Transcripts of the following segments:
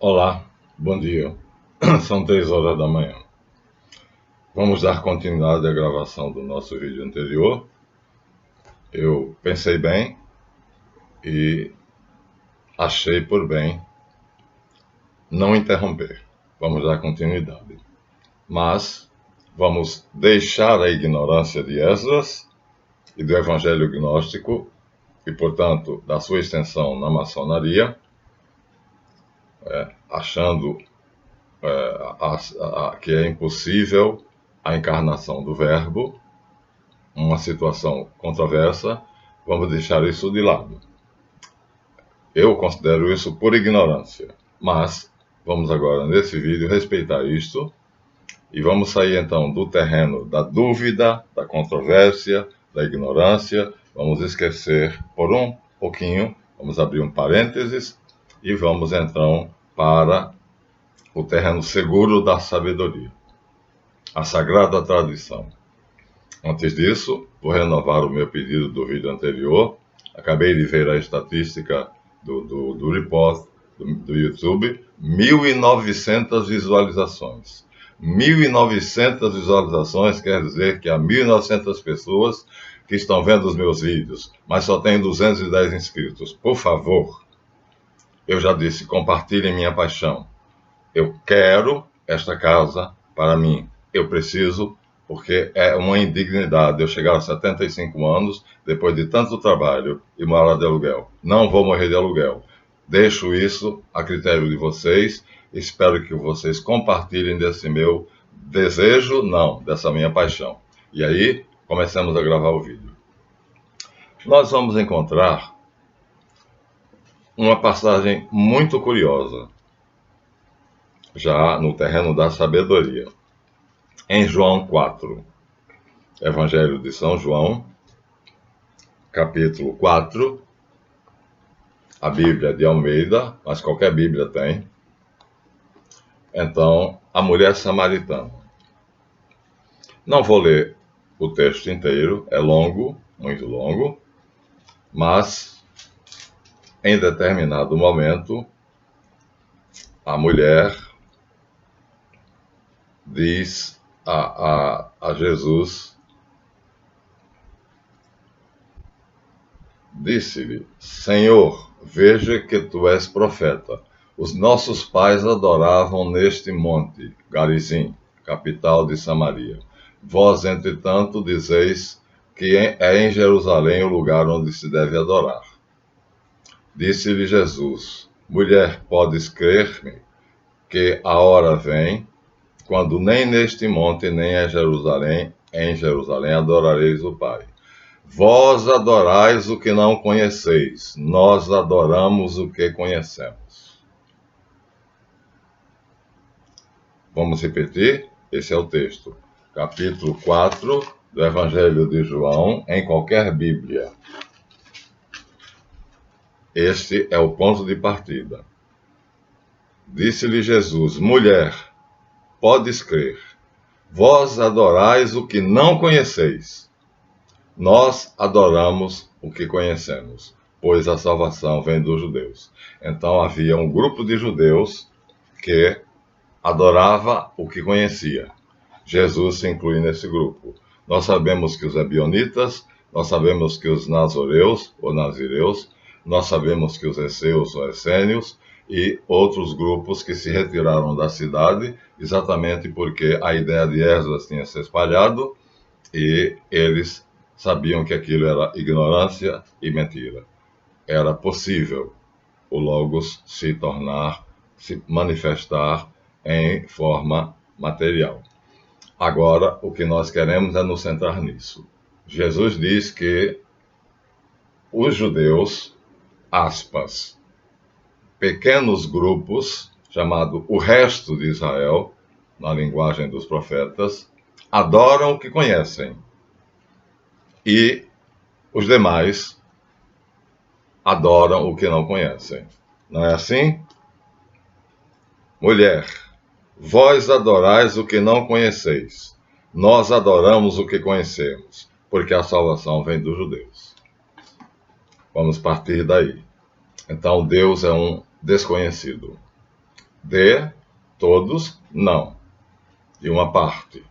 Olá, bom dia. São 3 horas da manhã. Vamos dar continuidade à gravação do nosso vídeo anterior. Eu pensei bem e achei por bem não interromper. Vamos dar continuidade. Mas vamos deixar a ignorância de Esdras e do Evangelho Gnóstico e, portanto, da sua extensão na maçonaria, achando que é impossível a encarnação do Verbo, uma situação controversa. Vamos deixar isso de lado. Eu considero isso por ignorância, mas vamos agora, nesse vídeo, respeitar isto e vamos sair então do terreno da dúvida, da controvérsia, da ignorância. Vamos esquecer por um pouquinho, vamos abrir um parênteses e vamos então para o terreno seguro da sabedoria, a sagrada tradição. Antes disso, vou renovar o meu pedido do vídeo anterior. Acabei de ver a estatística do report do YouTube, 1.900 visualizações. 1.900 visualizações quer dizer que há 1.900 pessoas que estão vendo os meus vídeos, mas só tem 210 inscritos. Por favor, eu já disse, compartilhem minha paixão. Eu quero esta casa para mim. Eu preciso, porque é uma indignidade eu chegar a 75 anos, depois de tanto trabalho, e morar de aluguel. Não vou morrer de aluguel. Deixo isso a critério de vocês. Espero que vocês compartilhem desse meu desejo, não, dessa minha paixão. E aí, começamos a gravar o vídeo. Nós vamos encontrar uma passagem muito curiosa, já no terreno da sabedoria. Em João 4, Evangelho de São João, capítulo 4, a Bíblia de Almeida, mas qualquer Bíblia tem. Então, a mulher samaritana. Não vou ler o texto inteiro, é longo, muito longo, mas em determinado momento, a mulher diz a Jesus, disse-lhe: Senhor, veja que tu és profeta. Os nossos pais adoravam neste monte, Garizim, capital de Samaria. Vós, entretanto, dizeis que é em Jerusalém o lugar onde se deve adorar. Disse-lhe Jesus: Mulher, podes crer-me que a hora vem, quando nem neste monte, nem em Jerusalém adorareis o Pai. Vós adorais o que não conheceis, nós adoramos o que conhecemos. Vamos repetir? Esse é o texto. Capítulo 4 do Evangelho de João, em qualquer Bíblia. Este é o ponto de partida. Disse-lhe Jesus: Mulher, podes crer, vós adorais o que não conheceis. Nós adoramos o que conhecemos, pois a salvação vem dos judeus. Então havia um grupo de judeus que adorava o que conhecia. Jesus se inclui nesse grupo. Nós sabemos que os ebionitas, nós sabemos que os nazoreus ou nazireus, nós sabemos que os esseus ou essênios e outros grupos que se retiraram da cidade, exatamente porque a ideia de Esdras tinha se espalhado e eles sabiam que aquilo era ignorância e mentira. Era possível o Logos se manifestar em forma material. Agora, o que nós queremos é nos centrar nisso. Jesus diz que os judeus, aspas, pequenos grupos, chamado o resto de Israel, na linguagem dos profetas, adoram o que conhecem. E os demais adoram o que não conhecem. Não é assim? Mulher, vós adorais o que não conheceis. Nós adoramos o que conhecemos, porque a salvação vem dos judeus. Vamos partir daí. Então, Deus é um desconhecido. De todos, não. De uma parte.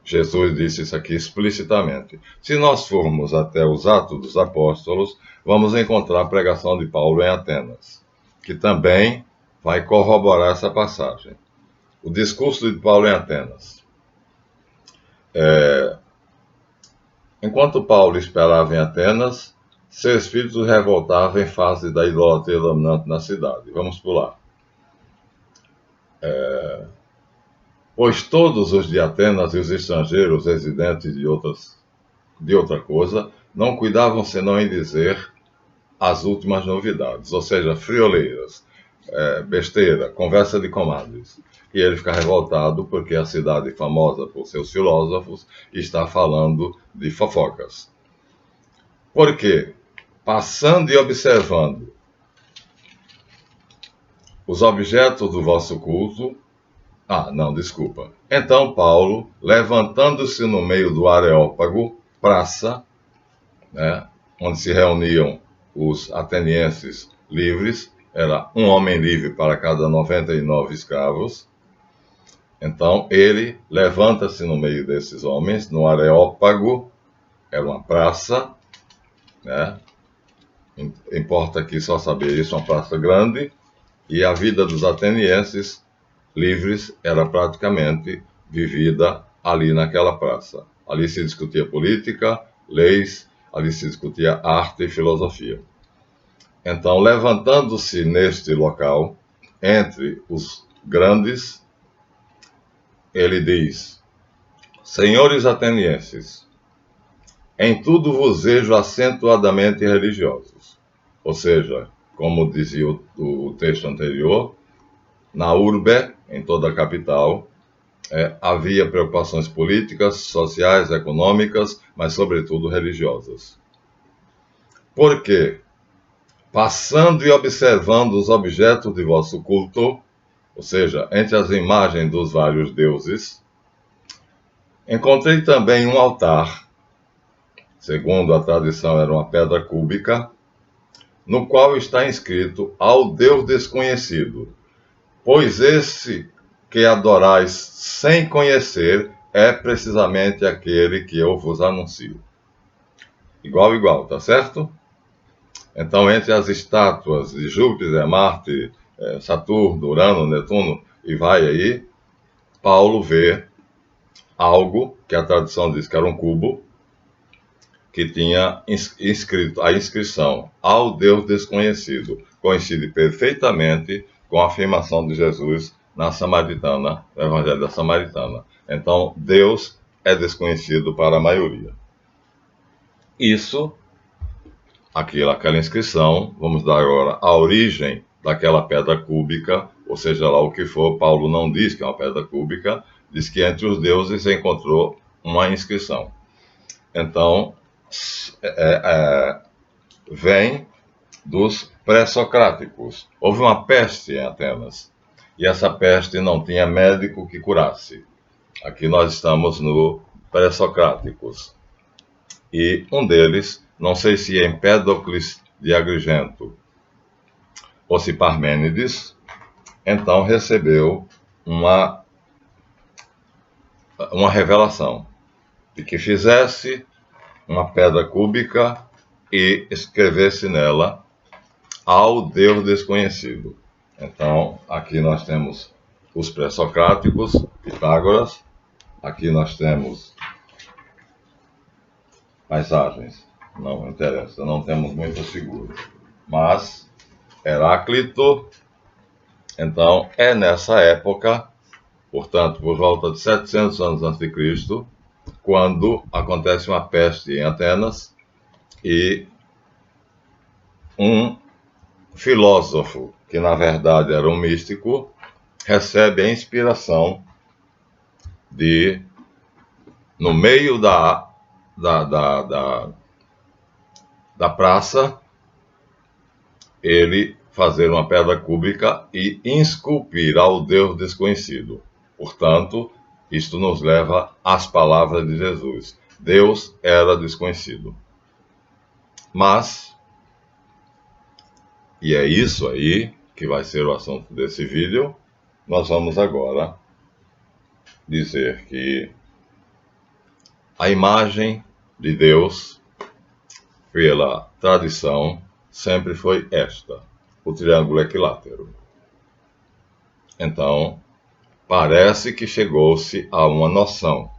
Jesus disse isso aqui explicitamente. Se nós formos até os Atos dos Apóstolos, vamos encontrar a pregação de Paulo em Atenas, que também vai corroborar essa passagem. O discurso de Paulo em Atenas. Enquanto Paulo esperava em Atenas, seu espírito revoltava em face da idolatria dominante na cidade. Vamos pular. Pois todos os de Atenas e os estrangeiros residentes de outra coisa não cuidavam senão em dizer as últimas novidades, ou seja, frioleiras, besteira, conversa de comadres. E ele fica revoltado porque a cidade famosa por seus filósofos está falando de fofocas. Por quê? Passando e observando os objetos do vosso culto. Então Paulo, levantando-se no meio do Areópago, praça, onde se reuniam os atenienses livres, era um homem livre para cada 99 escravos. Então ele levanta-se no meio desses homens, no Areópago, era uma praça, importa aqui só saber isso, uma praça grande, e a vida dos atenienses livres era praticamente vivida ali naquela praça. Ali se discutia política, leis, ali se discutia arte e filosofia. Então, levantando-se neste local, entre os grandes, ele diz: Senhores atenienses, em tudo vos vejo acentuadamente religiosos. Ou seja, como dizia o texto anterior, na urbe, em toda a capital, havia preocupações políticas, sociais, econômicas, mas sobretudo religiosas. Por quê? Passando e observando os objetos de vosso culto, ou seja, entre as imagens dos vários deuses, encontrei também um altar, segundo a tradição era uma pedra cúbica, no qual está inscrito ao Deus desconhecido, pois esse que adorais sem conhecer é precisamente aquele que eu vos anuncio. Igual, tá certo? Então, entre as estátuas de Júpiter, Marte, Saturno, Urano, Netuno, e vai aí, Paulo vê algo que a tradição diz que era um cubo, que tinha inscrito a inscrição ao Deus desconhecido. Coincide perfeitamente com a afirmação de Jesus na Samaritana, no Evangelho da Samaritana. Então, Deus é desconhecido para a maioria. Isso, aquela inscrição, vamos dar agora a origem daquela pedra cúbica, ou seja lá o que for, Paulo não diz que é uma pedra cúbica, diz que entre os deuses encontrou uma inscrição. Então, vem dos pré-socráticos. Houve uma peste em Atenas, e essa peste não tinha médico que curasse. Aqui nós estamos no pré-socráticos. E um deles, não sei se é Empédocles de Agrigento ou se Parmênides, então recebeu uma revelação de que fizesse uma pedra cúbica e escrevesse nela ao Deus desconhecido. Então, aqui nós temos os pré-socráticos, Pitágoras, aqui nós temos paisagens, não interessa, não temos muitas figuras, mas Heráclito, então é nessa época, portanto, por volta de 700 anos antes de Cristo, quando acontece uma peste em Atenas e um filósofo, que na verdade era um místico, recebe a inspiração de, no meio da praça, ele fazer uma pedra cúbica e esculpir ao Deus desconhecido. Portanto, isto nos leva às palavras de Jesus. Deus era desconhecido. Mas, e é isso aí que vai ser o assunto desse vídeo, nós vamos agora dizer que a imagem de Deus, pela tradição, sempre foi esta, o triângulo equilátero. Então, parece que chegou-se a uma noção.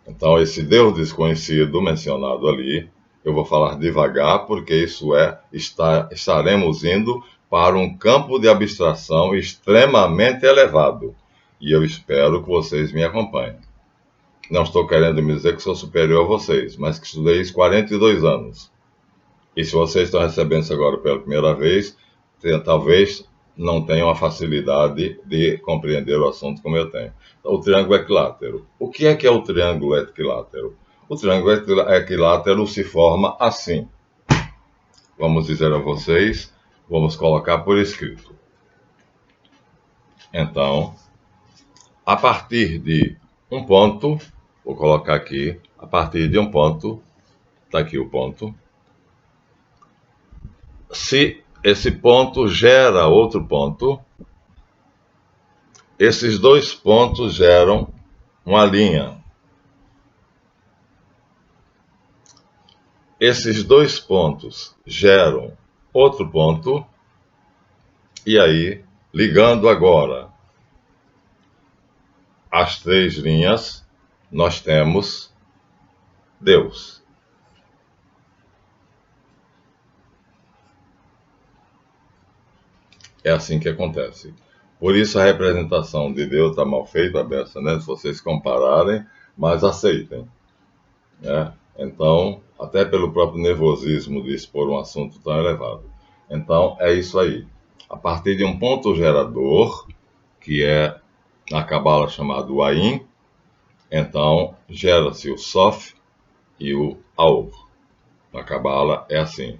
Então, esse Deus desconhecido mencionado ali, eu vou falar devagar, porque estaremos indo para um campo de abstração extremamente elevado. E eu espero que vocês me acompanhem. Não estou querendo me dizer que sou superior a vocês, mas que estudei isso 42 anos. E se vocês estão recebendo isso agora pela primeira vez, talvez não tenham a facilidade de compreender o assunto como eu tenho. Então, o triângulo equilátero. O que é o triângulo equilátero? O triângulo equilátero se forma assim. Vamos dizer a vocês, vamos colocar por escrito. Então, a partir de um ponto, vou colocar aqui, a partir de um ponto, está aqui o ponto. Se esse ponto gera outro ponto, esses dois pontos geram uma linha. Esses dois pontos geram outro ponto, e aí, ligando agora as três linhas, nós temos Deus. É assim que acontece. Por isso a representação de Deus está mal feita, Bessa, né? Se vocês compararem, mas aceitem, né? Então, até pelo próprio nervosismo de expor um assunto tão elevado. Então, é isso aí. A partir de um ponto gerador, que é na Cabala chamado Ain, então gera-se o Sof e o Aor. Na Cabala é assim.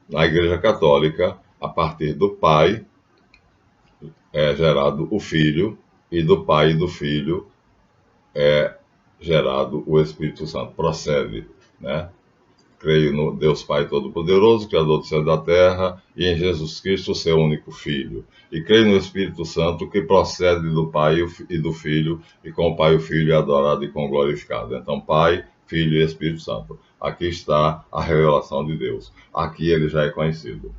Na Igreja Católica, a partir do Pai, é gerado o Filho, e do Pai e do Filho é gerado o Espírito Santo. Procede, né? Creio no Deus Pai Todo-Poderoso, Criador do céu e da terra, e em Jesus Cristo, seu único Filho. E creio no Espírito Santo, que procede do Pai e do Filho, e com o Pai e o Filho é adorado e com glorificado. Então, Pai, Filho e Espírito Santo. Aqui está a revelação de Deus. Aqui ele já é conhecido.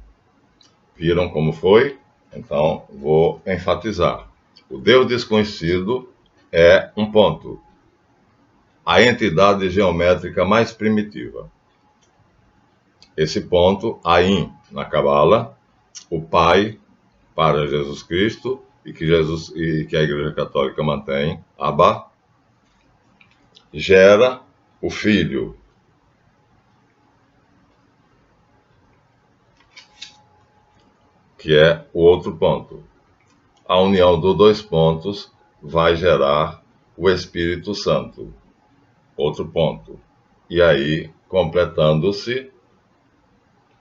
Viram como foi? Então, vou enfatizar. O Deus desconhecido é um ponto. A entidade geométrica mais primitiva. Esse ponto, Ain, na Cabala, o Pai para Jesus Cristo, e que a Igreja Católica mantém, Abba, gera o Filho. Que é o outro ponto. A união dos dois pontos vai gerar o Espírito Santo. Outro ponto. E aí, completando-se,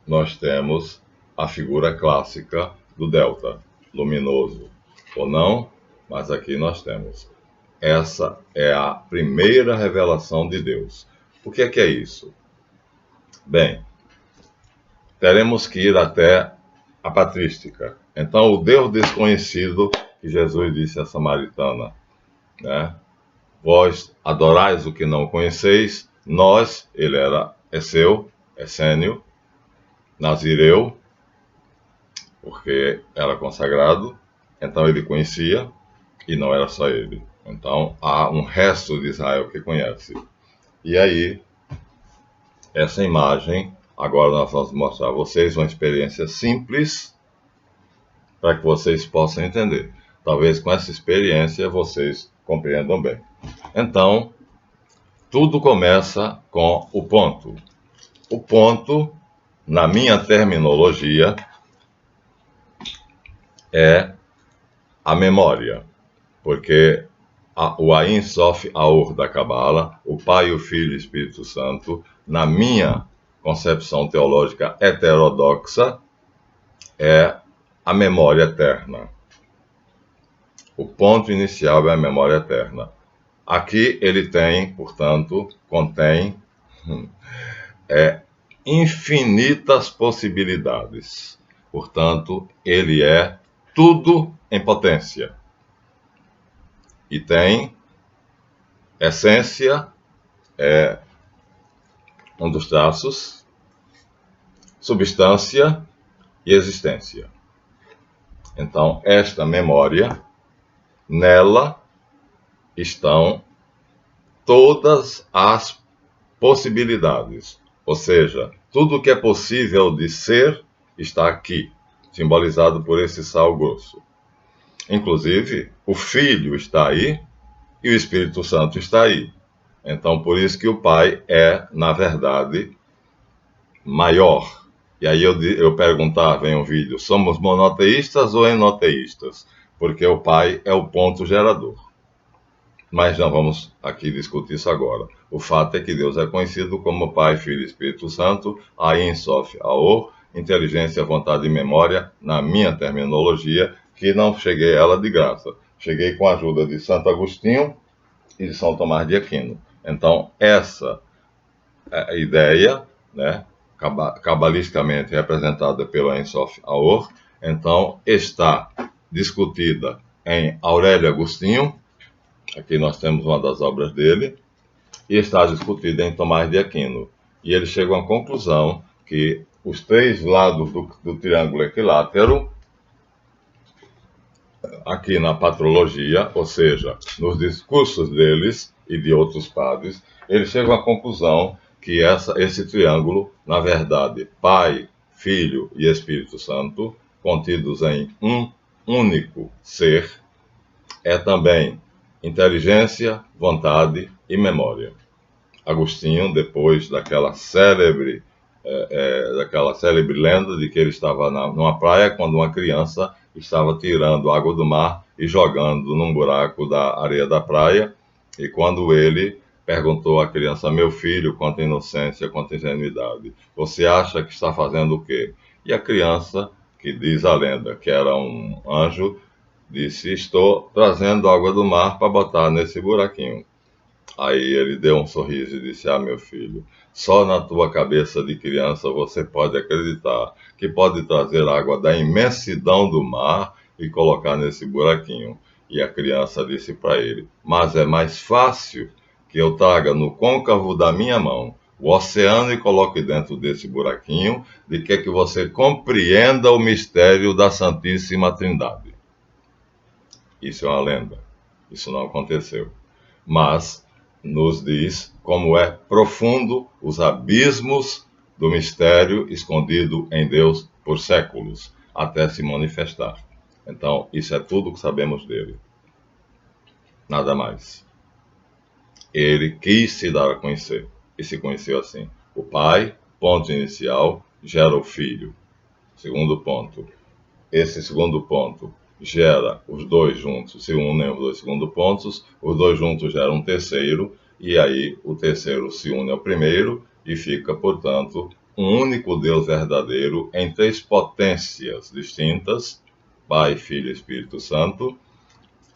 nós temos a figura clássica do delta, luminoso ou não, mas aqui nós temos. Essa é a primeira revelação de Deus. O que é isso? Bem, teremos que ir até a patrística. Então, o Deus desconhecido, que Jesus disse à samaritana, né? Vós adorais o que não conheceis, nós, ele era Esseu, Essênio, Nazireu, porque era consagrado, então ele conhecia, e não era só ele. Então, há um resto de Israel que conhece. E aí, essa imagem, agora nós vamos mostrar a vocês uma experiência simples, para que vocês possam entender. Talvez com essa experiência vocês compreendam bem. Então, tudo começa com o ponto. O ponto, na minha terminologia, é a memória, porque o Ain Sof Aor da Cabala, o Pai, o Filho e o Espírito Santo, na minha concepção teológica heterodoxa, é a memória eterna. O ponto inicial é a memória eterna. Aqui ele tem, portanto, contém infinitas possibilidades. Portanto, ele é tudo em potência. E tem essência, é um dos traços, substância e existência. Então, esta memória, nela estão todas as possibilidades. Ou seja, tudo que é possível de ser está aqui, simbolizado por esse sal grosso. Inclusive, o Filho está aí e o Espírito Santo está aí. Então, por isso que o Pai é, na verdade, maior. E aí eu perguntava em um vídeo, somos monoteístas ou enoteístas? Porque o Pai é o ponto gerador. Mas não vamos aqui discutir isso agora. O fato é que Deus é conhecido como Pai, Filho e Espírito Santo, Ain Sof Aor, inteligência, vontade e memória, na minha terminologia, que não cheguei a ela de graça. Cheguei com a ajuda de Santo Agostinho e de São Tomás de Aquino. Então, essa é a ideia, né, cabalisticamente representada pelo Ain Sof Aor, então está discutida em Aurélio Agostinho. Aqui nós temos uma das obras dele, e está discutida em Tomás de Aquino. E ele chega a uma conclusão que os três lados do triângulo equilátero, aqui na patrologia, ou seja, nos discursos deles e de outros padres, eles chegam à conclusão que esse triângulo, na verdade, Pai, Filho e Espírito Santo, contidos em um único ser, é também inteligência, vontade e memória. Agostinho, depois daquela célebre lenda de que ele estava numa praia quando uma criança estava tirando água do mar e jogando num buraco da areia da praia, e quando ele perguntou à criança, meu filho, quanta inocência, quanta ingenuidade, você acha que está fazendo o quê? E a criança, que diz a lenda que era um anjo, disse, estou trazendo água do mar para botar nesse buraquinho. Aí ele deu um sorriso e disse, meu filho, só na tua cabeça de criança você pode acreditar que pode trazer água da imensidão do mar e colocar nesse buraquinho. E a criança disse para ele, mas é mais fácil que eu traga no côncavo da minha mão o oceano e coloque dentro desse buraquinho, de que você compreenda o mistério da Santíssima Trindade. Isso é uma lenda. Isso não aconteceu. Mas nos diz como é profundo os abismos do mistério escondido em Deus por séculos, até se manifestar. Então, isso é tudo que sabemos dele. Nada mais. Ele quis se dar a conhecer, e se conheceu assim. O Pai, ponto inicial, gera o Filho. Segundo ponto. Esse segundo ponto gera os dois juntos, se unem os dois segundos pontos, os dois juntos geram um terceiro, e aí o terceiro se une ao primeiro, e fica, portanto, um único Deus verdadeiro em três potências distintas, Pai, Filho e Espírito Santo,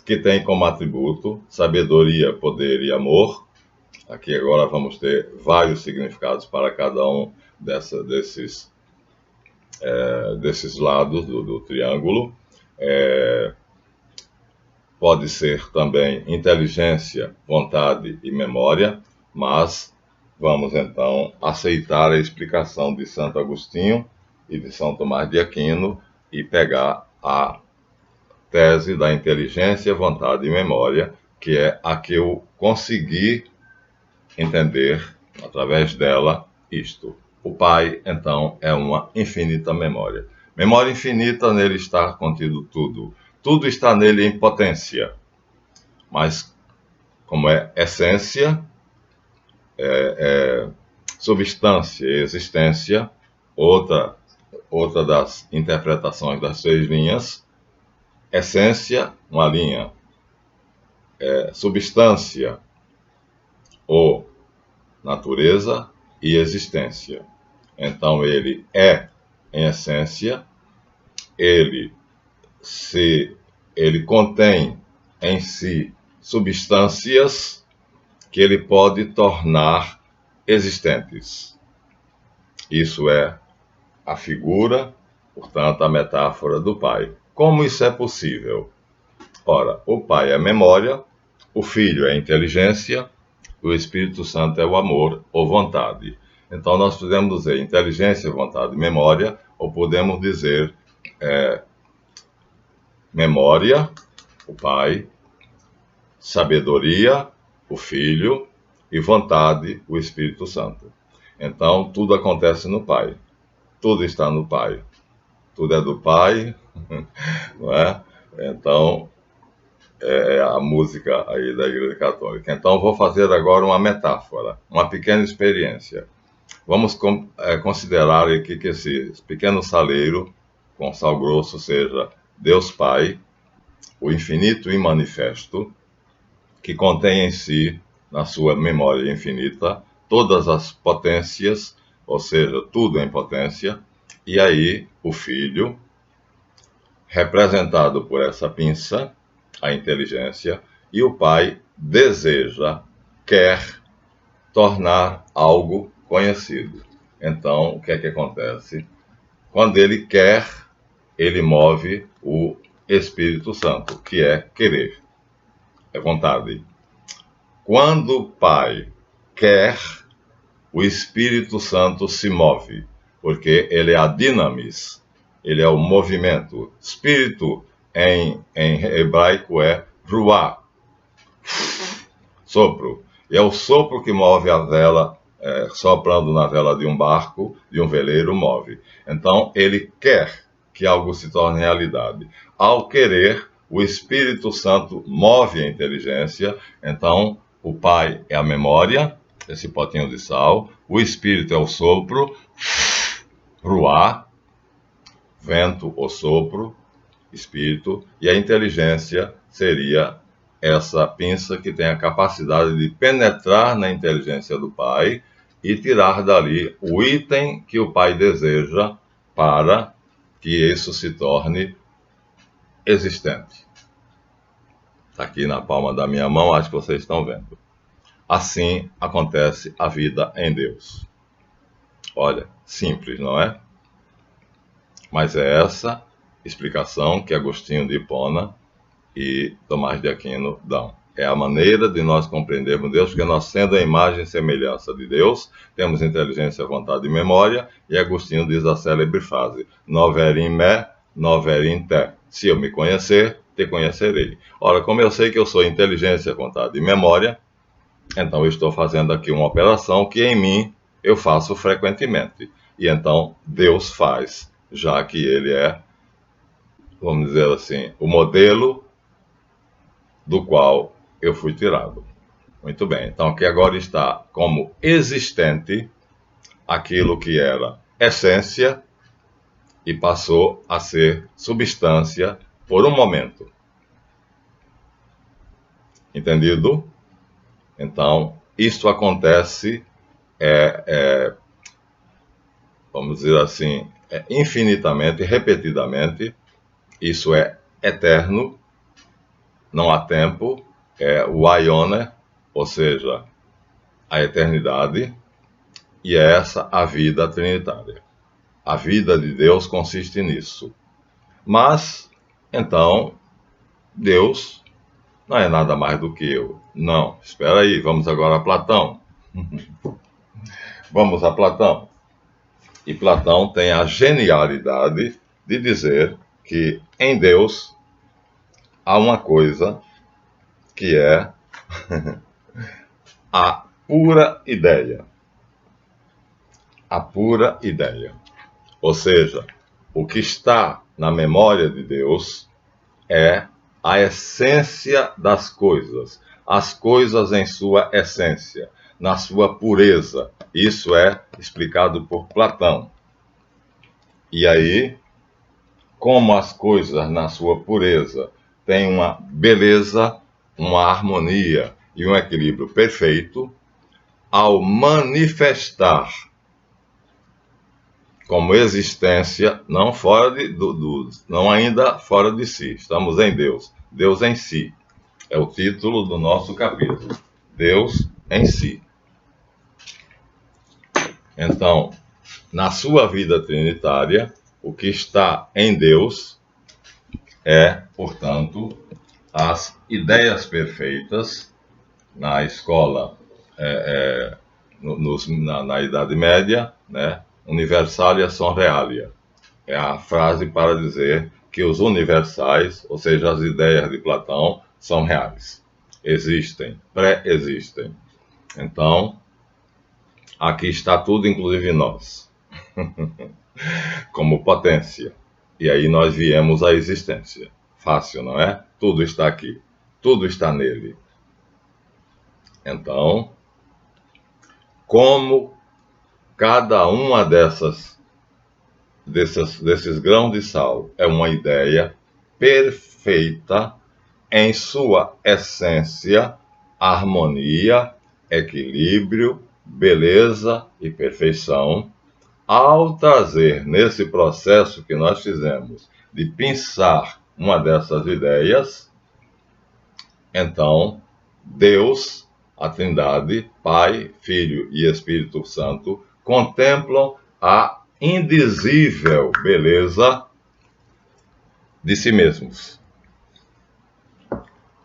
que tem como atributo sabedoria, poder e amor. Aqui agora vamos ter vários significados para cada um desses lados do triângulo. Pode ser também inteligência, vontade e memória, mas vamos então aceitar a explicação de Santo Agostinho e de São Tomás de Aquino e pegar a tese da inteligência, vontade e memória, que é a que eu consegui entender através dela isto. O Pai, então, é uma infinita memória. Memória infinita, nele está contido tudo. Tudo está nele em potência. Mas, como é essência, substância e existência, outra das interpretações das três linhas, essência, uma linha, substância ou natureza e existência. Então, ele é em essência, ele contém em si substâncias que ele pode tornar existentes. Isso é a figura, portanto, a metáfora do Pai. Como isso é possível? Ora, o Pai é memória, o Filho é inteligência, o Espírito Santo é o amor ou vontade. Então nós podemos dizer inteligência, vontade, memória, ou podemos dizer memória, o Pai, sabedoria, o Filho, e vontade, o Espírito Santo. Então tudo acontece no Pai, tudo está no Pai, tudo é do Pai, não é? Então é a música aí da Igreja Católica. Então vou fazer agora uma metáfora, uma pequena experiência. Vamos considerar aqui que esse pequeno saleiro com sal grosso seja Deus Pai, o infinito e manifesto, que contém em si, na sua memória infinita, todas as potências, ou seja, tudo em potência, e aí o Filho, representado por essa pinça, a inteligência, e o Pai deseja, quer tornar algo conhecido. Então, o que é que acontece? Quando ele quer, ele move o Espírito Santo, que é querer, é vontade. Quando o Pai quer, o Espírito Santo se move, porque ele é a dinamis, ele é o movimento. Espírito, em hebraico, é ruá, sopro. E é o sopro que move a vela, soprando na vela de um barco, de um veleiro, move. Então, ele quer que algo se torne realidade. Ao querer, o Espírito Santo move a inteligência. Então, o Pai é a memória, esse potinho de sal. O Espírito é o sopro, ruá, vento ou sopro, Espírito. E a inteligência seria essa pinça que tem a capacidade de penetrar na inteligência do Pai e tirar dali o item que o Pai deseja para que isso se torne existente. Está aqui na palma da minha mão, acho que vocês estão vendo. Assim acontece a vida em Deus. Olha, simples, não é? Mas é essa explicação que Agostinho de Hipona e Tomás de Aquino dão. É a maneira de nós compreendermos Deus, porque nós, sendo a imagem e semelhança de Deus, temos inteligência, vontade e memória, e Agostinho diz a célebre frase: Noverim me, noverim te. Se eu me conhecer, te conhecerei. Ora, como eu sei que eu sou inteligência, vontade e memória, então eu estou fazendo aqui uma operação que em mim eu faço frequentemente. E então Deus faz, já que Ele é, vamos dizer assim, o modelo do qual eu fui tirado. Muito bem, então aqui agora está como existente aquilo que era essência e passou a ser substância por um momento. Entendido? Então, isso acontece, vamos dizer assim, infinitamente, repetidamente. Isso é eterno, não há tempo, é o aione, ou seja, a eternidade, e é essa a vida trinitária. A vida de Deus consiste nisso. Mas, então, Deus não é nada mais do que eu. Não, espera aí, vamos agora a Platão. Vamos a Platão. E Platão tem a genialidade de dizer que em Deus há uma coisa que é a pura ideia. A pura ideia. Ou seja, o que está na memória de Deus é a essência das coisas. As coisas em sua essência, na sua pureza. Isso é explicado por Platão. E aí, como as coisas na sua pureza têm uma beleza, uma harmonia e um equilíbrio perfeito, ao manifestar como existência, não fora não ainda fora de si, estamos em Deus, Deus em si, é o título do nosso capítulo, Deus em si. Então, na sua vida trinitária, o que está em Deus portanto, as ideias perfeitas na escola, na Idade Média, né? Universalia sunt realia. É a frase para dizer que os universais, ou seja, as ideias de Platão, são reais. Existem, pré-existem. Então, aqui está tudo, inclusive nós, como potência. E aí nós viemos à existência. Fácil, não é? Tudo está aqui. Tudo está nele. Então, como cada uma desses grãos de sal é uma ideia perfeita em sua essência, harmonia, equilíbrio, beleza e perfeição, ao trazer nesse processo que nós fizemos de pensar uma dessas ideias, então Deus, a Trindade, Pai, Filho e Espírito Santo, contemplam a indizível beleza de si mesmos.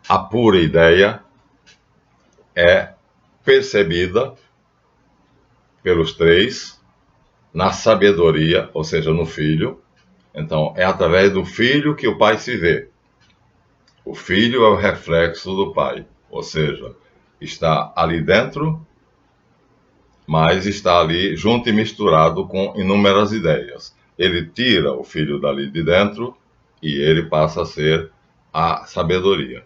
A pura ideia é percebida pelos três na sabedoria, ou seja, no Filho. Então, é através do Filho que o Pai se vê. O Filho é o reflexo do Pai, ou seja, está ali dentro, mas está ali junto e misturado com inúmeras ideias. Ele tira o Filho dali de dentro e ele passa a ser a sabedoria.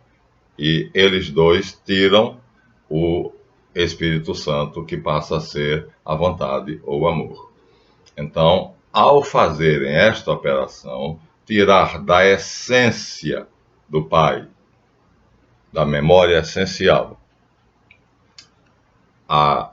E eles dois tiram o Espírito Santo, que passa a ser a vontade ou o amor. Então, ao fazerem esta operação, tirar da essência do Pai, da memória essencial, a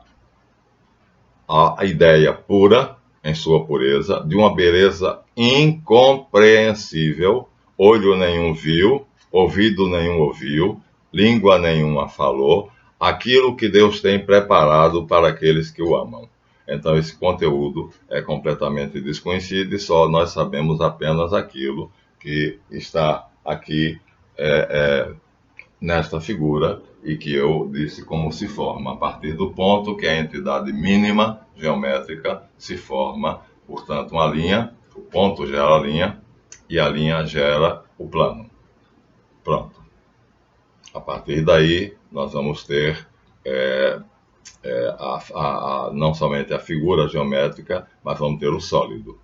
ideia pura, em sua pureza, de uma beleza incompreensível, olho nenhum viu, ouvido nenhum ouviu, língua nenhuma falou, aquilo que Deus tem preparado para aqueles que o amam. Então, esse conteúdo é completamente desconhecido e só nós sabemos apenas aquilo que está aqui nesta figura e que eu disse como se forma, a partir do ponto que a entidade mínima geométrica se forma, portanto, uma linha, o ponto gera a linha e a linha gera o plano. Pronto. A partir daí, nós vamos ter não somente a figura geométrica, mas vamos ter o sólido.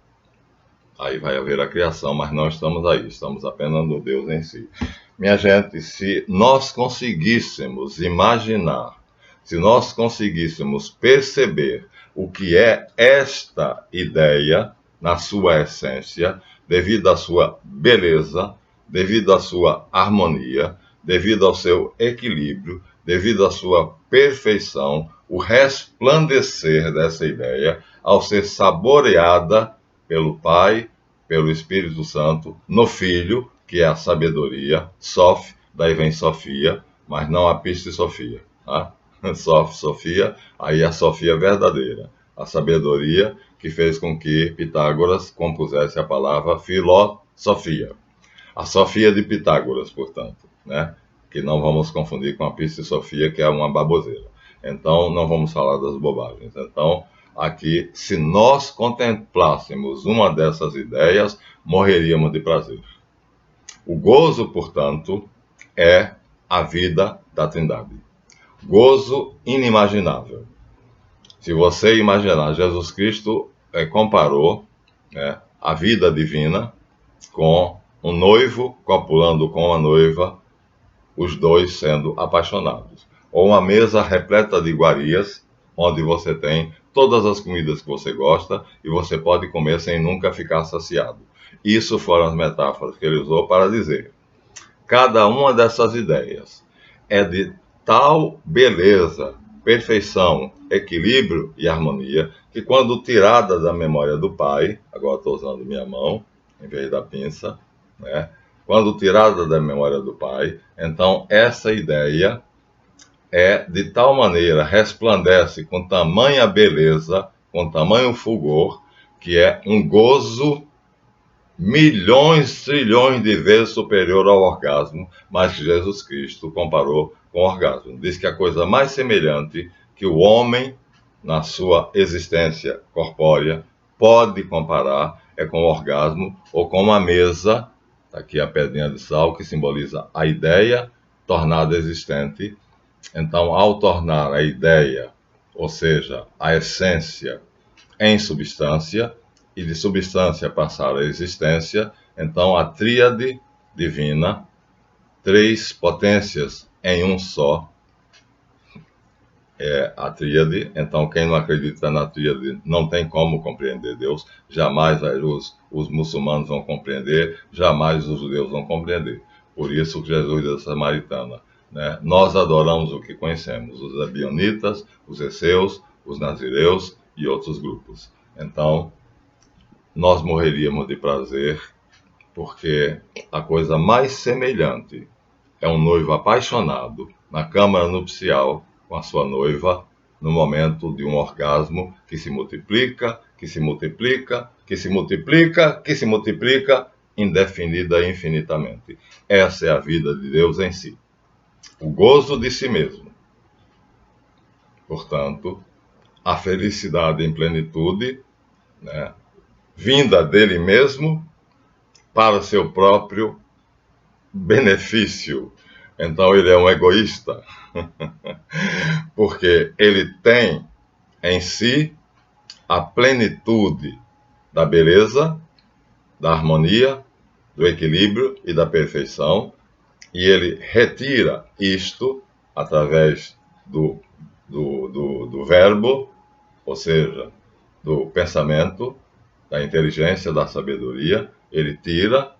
Aí vai haver a criação, mas não estamos aí, estamos apenas no Deus em si. Minha gente, se nós conseguíssemos imaginar, se nós conseguíssemos perceber o que é esta ideia na sua essência, devido à sua beleza, devido à sua harmonia, devido ao seu equilíbrio, devido à sua perfeição, o resplandecer dessa ideia, ao ser saboreada pelo Pai, pelo Espírito Santo, no Filho, que é a sabedoria, Sof, daí vem Sofia, mas não a Piste Sofia, tá? Sof, Sofia, aí a Sofia verdadeira, a sabedoria que fez com que Pitágoras compusesse a palavra filosofia. A Sofia de Pitágoras, portanto, né? Que não vamos confundir com a Piste Sofia, que é uma baboseira. Então, não vamos falar das bobagens. Então, aqui, se nós contemplássemos uma dessas ideias, morreríamos de prazer. O gozo, portanto, é a vida da Trindade. Gozo inimaginável. Se você imaginar, Jesus Cristo comparou a vida divina com um noivo copulando com a noiva, os dois sendo apaixonados. Ou uma mesa repleta de iguarias, onde você tem todas as comidas que você gosta e você pode comer sem nunca ficar saciado. Isso foram as metáforas que ele usou para dizer: cada uma dessas ideias é de tal beleza, perfeição, equilíbrio e harmonia, que quando tirada da memória do Pai, agora estou usando minha mão em vez da pinça, né? Quando tirada da memória do Pai, então essa ideia é de tal maneira, resplandece com tamanha beleza, com tamanho fulgor, que é um gozo milhões, trilhões de vezes superior ao orgasmo, mas que Jesus Cristo comparou com o orgasmo. Diz que a coisa mais semelhante que o homem, na sua existência corpórea, pode comparar é com o orgasmo ou com uma mesa, aqui a pedrinha de sal, que simboliza a ideia tornada existente. Então, ao tornar a ideia, ou seja, a essência, em substância, e de substância passar à existência, então a tríade divina, três potências em um só, é a tríade. Então, quem não acredita na tríade não tem como compreender Deus, jamais os muçulmanos vão compreender, jamais os judeus vão compreender. Por isso que Jesus da Samaritana, né? Nós adoramos o que conhecemos, os ebionitas, os esseus, os nazireus e outros grupos. Então, nós morreríamos de prazer, porque a coisa mais semelhante é um noivo apaixonado na câmara nupcial com a sua noiva, no momento de um orgasmo que se multiplica, que se multiplica, que se multiplica, que se multiplica, indefinida e infinitamente. Essa é a vida de Deus em si. O gozo de si mesmo. Portanto, a felicidade em plenitude, né, vinda dele mesmo para seu próprio benefício. Então ele é um egoísta, porque ele tem em si a plenitude da beleza, da harmonia, do equilíbrio e da perfeição, e ele retira isto através do verbo, ou seja, do pensamento, da inteligência, da sabedoria, ele tira.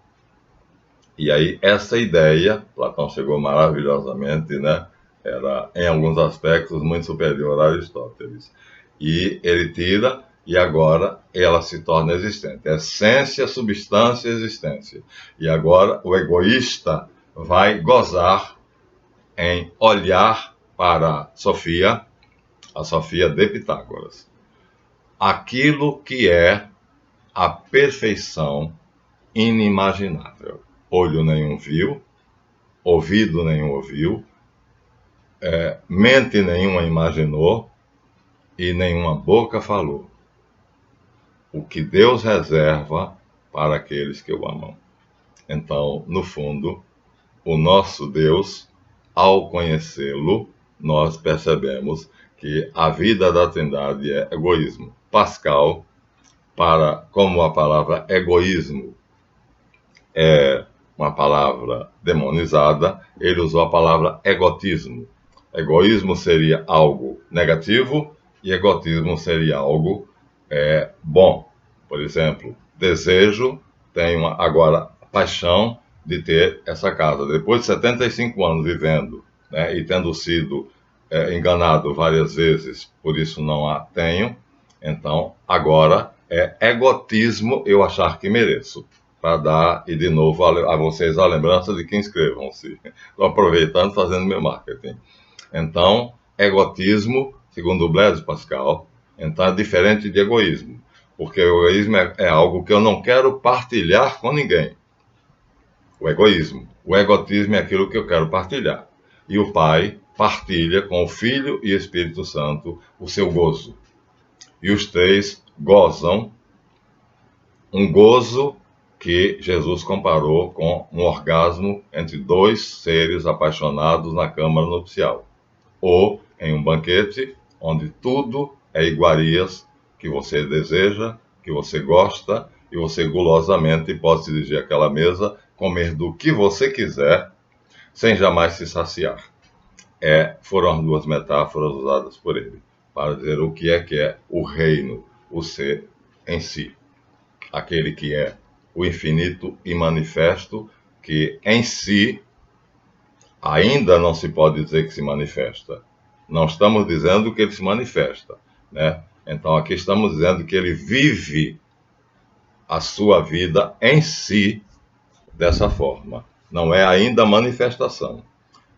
E aí, essa ideia, Platão chegou maravilhosamente, né? Era, em alguns aspectos, muito superior a Aristóteles. E ele tira, e agora ela se torna existente. Essência, substância, existência. E agora o egoísta vai gozar em olhar para Sofia, a Sofia de Pitágoras. Aquilo que é a perfeição inimaginável. Olho nenhum viu, ouvido nenhum ouviu, mente nenhuma imaginou e nenhuma boca falou. O que Deus reserva para aqueles que o amam. Então, no fundo, o nosso Deus, ao conhecê-lo, nós percebemos que a vida da Trindade é egoísmo. Pascal, como a palavra egoísmo é uma palavra demonizada, ele usou a palavra egotismo. Egoísmo seria algo negativo e egotismo seria algo bom. Por exemplo, desejo, tenho agora paixão de ter essa casa. Depois de 75 anos vivendo, né, e tendo sido enganado várias vezes, por isso não a tenho, então agora é egotismo eu achar que mereço. Para dar, e de novo, a vocês a lembrança de que inscrevam-se. Estou aproveitando, fazendo meu marketing. Então, egotismo, segundo o Blaise Pascal, então é diferente de egoísmo. Porque o egoísmo é algo que eu não quero partilhar com ninguém. O egoísmo. O egotismo é aquilo que eu quero partilhar. E o Pai partilha com o Filho e Espírito Santo o seu gozo. E os três gozam um gozo que Jesus comparou com um orgasmo entre dois seres apaixonados na câmara nupcial, ou em um banquete onde tudo é iguarias que você deseja, que você gosta, e você gulosamente pode se dirigir àquela mesa, comer do que você quiser, sem jamais se saciar. Foram as duas metáforas usadas por ele, para dizer o que é o reino, o ser em si. Aquele que é o infinito e manifesto, que em si ainda não se pode dizer que se manifesta. Não estamos dizendo que ele se manifesta, né? Então aqui estamos dizendo que ele vive a sua vida em si dessa forma. Não é ainda manifestação.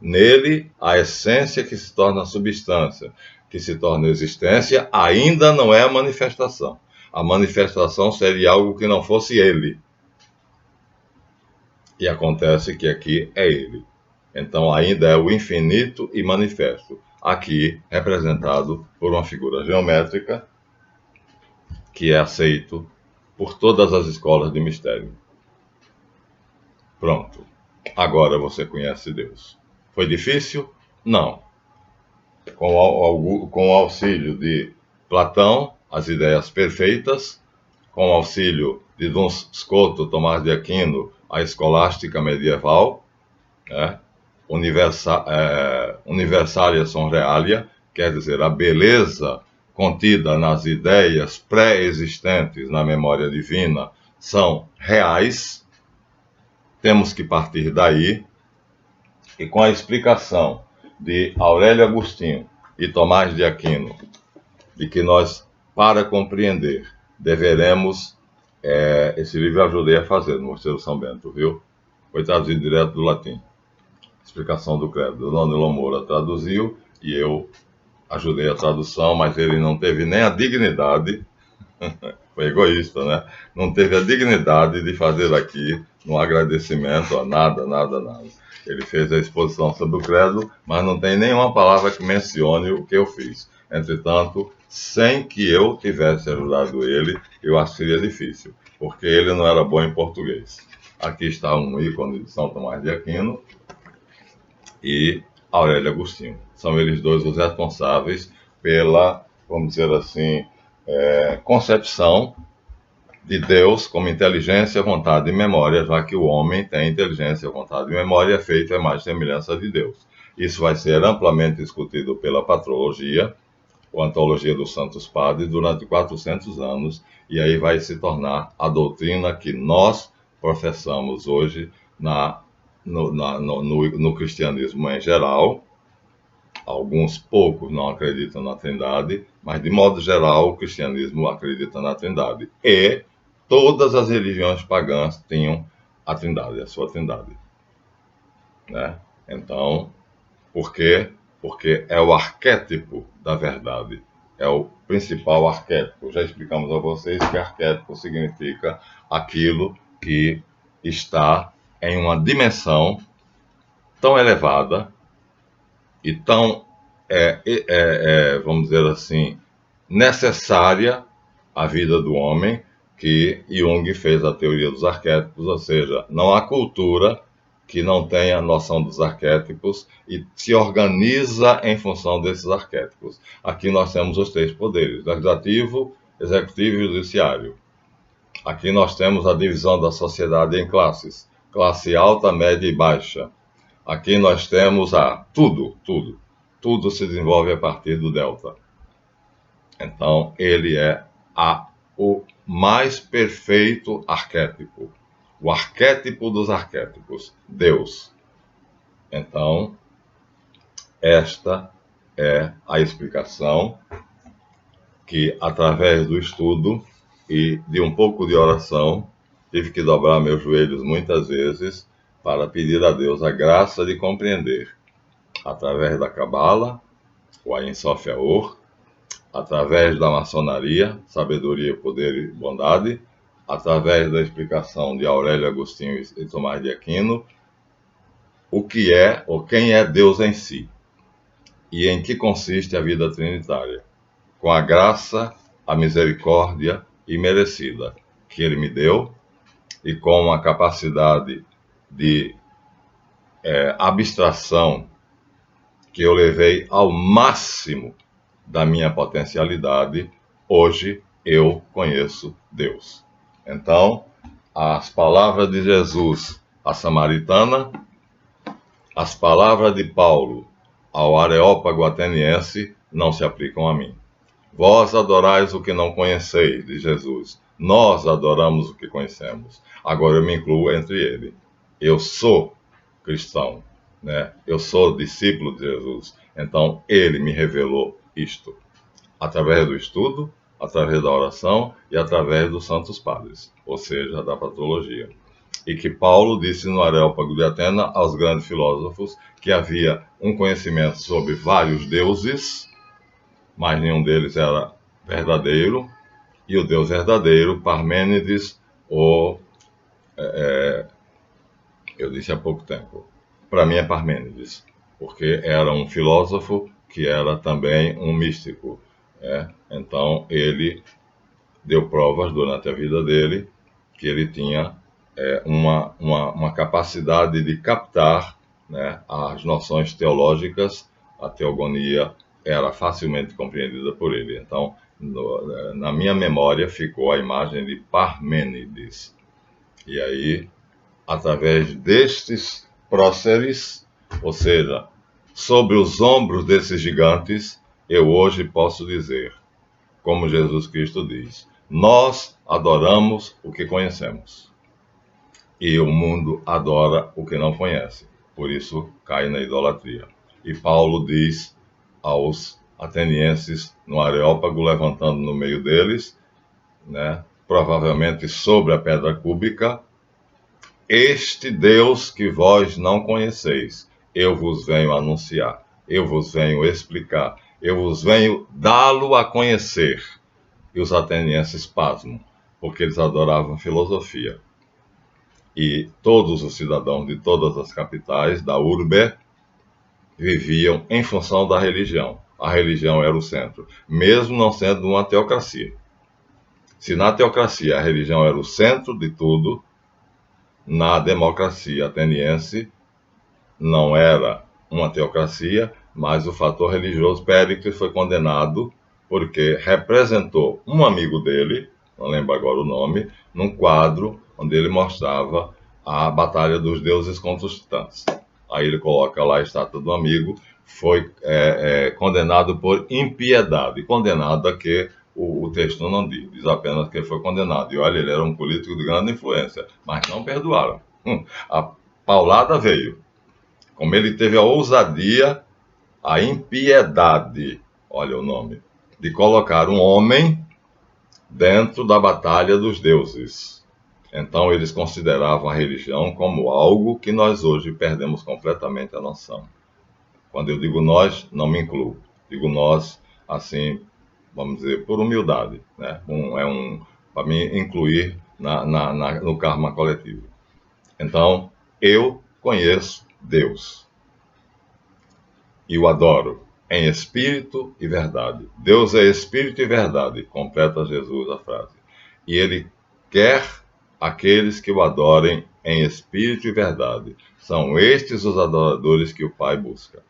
Nele, a essência que se torna substância, que se torna existência, ainda não é a manifestação. A manifestação seria algo que não fosse ele. E acontece que aqui é ele. Então ainda é o infinito e manifesto, aqui representado por uma figura geométrica que é aceito por todas as escolas de mistério. Pronto. Agora você conhece Deus. Foi difícil? Não. Com o auxílio de Platão, as ideias perfeitas, com o auxílio de Duns Scoto, Tomás de Aquino, a escolástica medieval, né? Universalia son realia, quer dizer, a beleza contida nas ideias pré-existentes na memória divina são reais. Temos que partir daí, e com a explicação de Aurélio Agostinho e Tomás de Aquino, de que nós, para compreender, deveremos... esse livro eu ajudei a fazer no Mosteiro São Bento, viu? Foi traduzido direto do latim. Explicação do Credo. Dona Nilon Moura traduziu e eu ajudei a tradução, mas ele não teve nem a dignidade, foi egoísta, né? Não teve a dignidade de fazer aqui um agradecimento a nada. Ele fez a exposição sobre o Credo, mas não tem nenhuma palavra que mencione o que eu fiz. Entretanto, sem que eu tivesse ajudado ele, eu acho que seria difícil, porque ele não era bom em português. Aqui está um ícone de São Tomás de Aquino e Aurélio Agostinho. São eles dois os responsáveis pela, vamos dizer assim, concepção de Deus como inteligência, vontade e memória, já que o homem tem inteligência, vontade e memória, é feito à imagem e semelhança de Deus. Isso vai ser amplamente discutido pela patrologia, ou antologia dos Santos Padres, durante 400 anos, e aí vai se tornar a doutrina que nós professamos hoje no cristianismo em geral. Alguns poucos não acreditam na Trindade, mas de modo geral o cristianismo acredita na Trindade. E todas as religiões pagãs tinham a Trindade, a sua Trindade. Né? Então, por quê? Porque é o arquétipo da verdade. É o principal arquétipo. Já explicamos a vocês que arquétipo significa aquilo que está em uma dimensão tão elevada e tão, vamos dizer assim, necessária à vida do homem, que Jung fez a teoria dos arquétipos, ou seja, não há cultura que não tenha noção dos arquétipos e se organiza em função desses arquétipos. Aqui nós temos os três poderes, legislativo, executivo e judiciário. Aqui nós temos a divisão da sociedade em classes, classe alta, média e baixa. Aqui nós temos tudo se desenvolve a partir do delta. Então, ele é o mais perfeito arquétipo, o arquétipo dos arquétipos, Deus. Então, esta é a explicação que, através do estudo e de um pouco de oração, tive que dobrar meus joelhos muitas vezes para pedir a Deus a graça de compreender, através da Cabala, o Ain Sof Aor, através da maçonaria, sabedoria, poder e bondade, através da explicação de Aurélio Agostinho e Tomás de Aquino, o que é ou quem é Deus em si e em que consiste a vida trinitária, com a graça, a misericórdia imerecida que Ele me deu e com a capacidade de abstração que eu levei ao máximo da minha potencialidade, hoje eu conheço Deus. Então, as palavras de Jesus à samaritana, as palavras de Paulo ao areópago ateniense não se aplicam a mim. Vós adorais o que não conheceis, de Jesus. Nós adoramos o que conhecemos. Agora eu me incluo entre ele. Eu sou cristão, né? Eu sou discípulo de Jesus. Então, ele me revelou isto, através do estudo, através da oração e através dos santos padres, ou seja, da patrologia. E que Paulo disse no Areópago de Atena aos grandes filósofos que havia um conhecimento sobre vários deuses, mas nenhum deles era verdadeiro, e o Deus verdadeiro, Parmênides, o Eu disse há pouco tempo. Para mim é Parmênides, porque era um filósofo que era também um místico. Então, ele deu provas durante a vida dele que ele tinha uma capacidade de captar, né, as noções teológicas. A teogonia era facilmente compreendida por ele. Então, na minha memória ficou a imagem de Parmênides. E aí, através destes próceres, ou seja, sobre os ombros desses gigantes, eu hoje posso dizer, como Jesus Cristo diz, nós adoramos o que conhecemos. E o mundo adora o que não conhece. Por isso cai na idolatria. E Paulo diz aos atenienses, no Areópago, levantando no meio deles, né, provavelmente sobre a pedra cúbica, este Deus que vós não conheceis, eu vos venho anunciar, eu vos venho explicar, eu vos venho dá-lo a conhecer. E os atenienses pasmam, porque eles adoravam filosofia. E todos os cidadãos de todas as capitais da urbe viviam em função da religião. A religião era o centro, mesmo não sendo uma teocracia. Se na teocracia a religião era o centro de tudo, na democracia ateniense não era uma teocracia, mas o fator religioso. Péricles foi condenado porque representou um amigo dele, não lembro agora o nome, num quadro onde ele mostrava a batalha dos deuses contra os titãs. Aí ele coloca lá a estátua do amigo, foi condenado por impiedade. Condenado a que o texto não diz apenas que ele foi condenado. E olha, ele era um político de grande influência, mas não perdoaram. A paulada veio. Como ele teve a ousadia, a impiedade, olha o nome, de colocar um homem dentro da batalha dos deuses. Então eles consideravam a religião como algo que nós hoje perdemos completamente a noção. Quando eu digo nós, não me incluo. Digo nós, assim, vamos dizer, por humildade, né? Para me incluir no karma coletivo. Então, eu conheço Deus e o adoro em espírito e verdade. Deus é espírito e verdade, completa Jesus a frase. E ele quer aqueles que o adorem em espírito e verdade. São estes os adoradores que o Pai busca.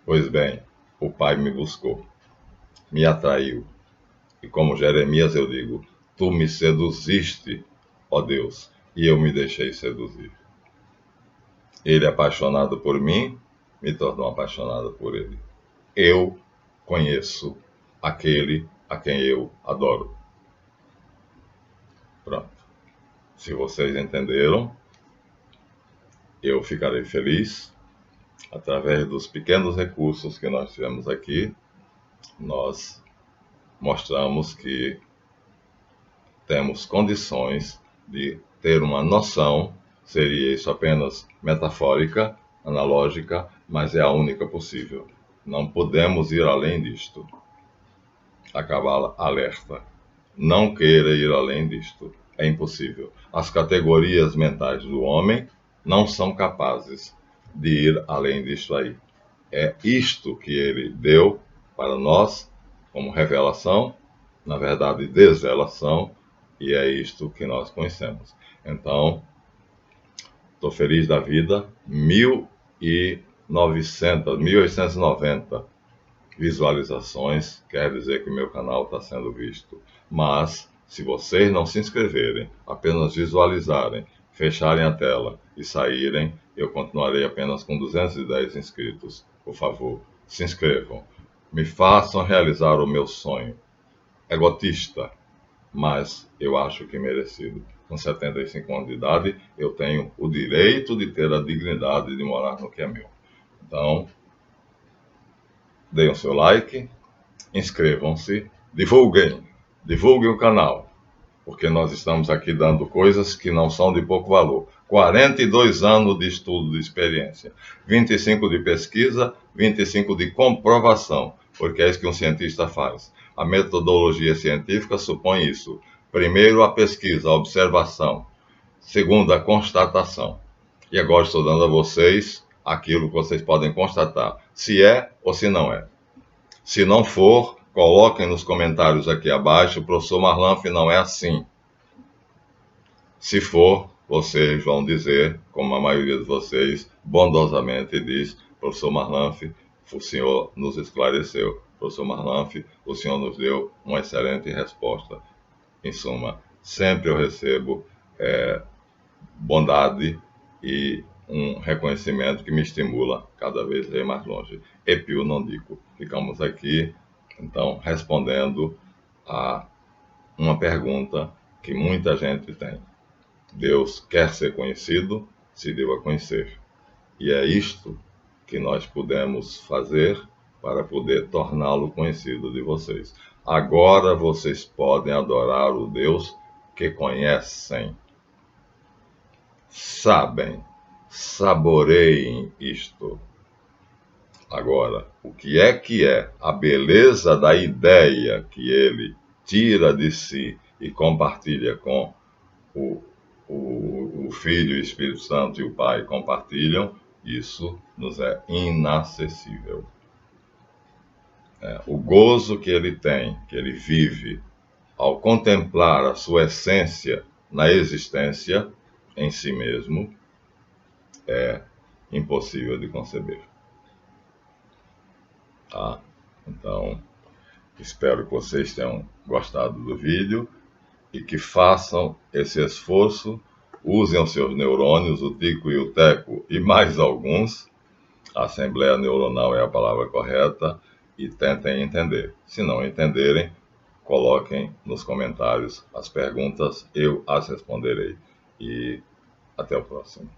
Pois bem, o Pai me buscou, me atraiu. E como Jeremias eu digo, tu me seduziste, ó Deus, e eu me deixei seduzir. Ele, apaixonado por mim, me tornou apaixonado por ele. Eu conheço aquele a quem eu adoro. Pronto. Se vocês entenderam, eu ficarei feliz. Através dos pequenos recursos que nós tivemos aqui, nós mostramos que temos condições de ter uma noção, seria isso apenas metafórica, analógica, mas é a única possível. Não podemos ir além disto. A cabala alerta. Não queira ir além disto. É impossível. As categorias mentais do homem não são capazes de ir além disto aí. É isto que ele deu para nós como revelação, na verdade desvelação, e é isto que nós conhecemos. Então, estou feliz da vida. 1890 visualizações, quer dizer que o meu canal está sendo visto. Mas, se vocês não se inscreverem, apenas visualizarem, fecharem a tela e saírem, eu continuarei apenas com 210 inscritos. Por favor, se inscrevam. Me façam realizar o meu sonho. Egotista, mas eu acho que merecido. Com 75 anos de idade, eu tenho o direito de ter a dignidade de morar no que é meu. Então, deem o seu like, inscrevam-se, divulguem o canal, porque nós estamos aqui dando coisas que não são de pouco valor. 42 anos de estudo, de experiência, 25 de pesquisa, 25 de comprovação, porque é isso que um cientista faz. A metodologia científica supõe isso. Primeiro a pesquisa, a observação. segunda constatação. E agora estou dando a vocês aquilo que vocês podem constatar, se é ou se não é. Se não for, coloquem nos comentários aqui abaixo, professor Marlanf, não é assim. Se for, vocês vão dizer, como a maioria de vocês bondosamente diz, professor Marlanf, o senhor nos esclareceu. Professor Marlanf, o senhor nos deu uma excelente resposta. Em suma, sempre eu recebo bondade e um reconhecimento que me estimula cada vez a ir mais longe. E più non dico. Ficamos aqui, então, respondendo a uma pergunta que muita gente tem. Deus quer ser conhecido, se deu a conhecer. E é isto que nós podemos fazer para poder torná-lo conhecido de vocês. Agora vocês podem adorar o Deus que conhecem. Sabem, saboreiem isto. Agora, o que é a beleza da ideia que ele tira de si e compartilha com o Filho, o Espírito Santo e o Pai compartilham, isso nos é inacessível. O gozo que ele tem, que ele vive, ao contemplar a sua essência na existência, em si mesmo, é impossível de conceber. Tá? Então, espero que vocês tenham gostado do vídeo e que façam esse esforço, usem os seus neurônios, o Tico e o Teco e mais alguns, a assembleia neuronal é a palavra correta, e tentem entender. Se não entenderem, coloquem nos comentários as perguntas, eu as responderei. E até o próximo.